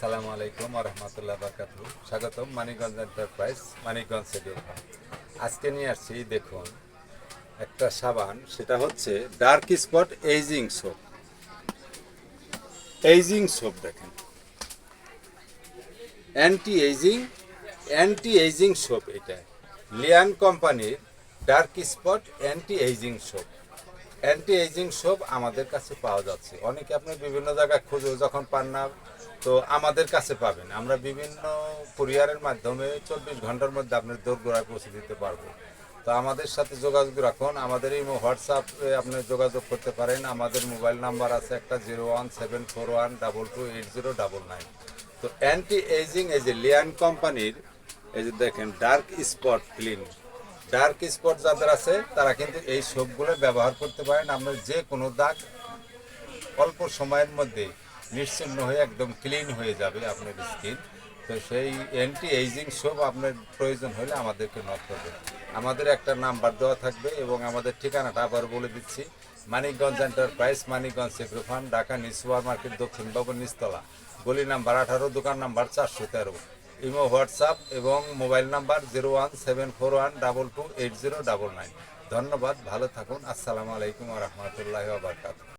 আসসালামু আলাইকুম ওয়া রাহমাতুল্লাহি ওয়া বারাকাতুহু। স্বাগতম মানিকগঞ্জ এন্টারপ্রাইজ, মানিকগঞ্জ সিটি। আজকে নিয়ে আসছি, দেখুন, একটা সাবান, সেটা হচ্ছে dark spot ageing soap. Ageing soap দেখেন, অ্যান্টি এইজিং সোপ। এটা লিয়ান কোম্পানির dark spot anti ageing soap আমাদের কাছে পাওয়া যাচ্ছে। অনেকে আপনি বিভিন্ন জায়গায় খুঁজে যখন পান না, তো আমাদের কাছে পাবেন। আমরা বিভিন্ন কুরিয়ারের মাধ্যমে 24 ঘন্টার মধ্যে আপনার দোরগোড়ায় পৌঁছে দিতে পারবো। তো আমাদের সাথে যোগাযোগ রাখুন। আমাদের এই হোয়াটসঅ্যাপে আপনি যোগাযোগ করতে পারেন। আমাদের মোবাইল নাম্বার আছে একটা 01741228099। তো অ্যান্টি এইজিং এই যে লিয়ান কোম্পানির, এই যে দেখেন dark spot clean, dark spot যাদের আছে তারা কিন্তু এই সোপগুলো ব্যবহার করতে পারেন। আপনার যে কোনো দাগ অল্প সময়ের মধ্যে নিশ্চিহ্ন হয়ে একদম ক্লিন হয়ে যাবে আপনার স্কিন। তো সেই অ্যান্টি এইজিং সোপ আপনার প্রয়োজন হলে আমাদেরকে নক করবেন। আমাদের একটা নাম্বার দেওয়া থাকবে এবং আমাদের ঠিকানাটা আবার বলে দিচ্ছি। মানিকগঞ্জ এন্টারপ্রাইজ, মানিকগঞ্জ সেক্রোফান, ঢাকা নিউ সুপার মার্কেট, দক্ষিণ ভবন, নিচতলা, গলি নাম্বার 18, দোকান নাম্বার 413। ইমো, হোয়াটসঅ্যাপ এবং মোবাইল নাম্বার 01741228099। ধন্যবাদ, ভালো থাকুন। আসসালামু আলাইকুম ওয়া রাহমাতুল্লাহি ওয়া বারাকাতুহু।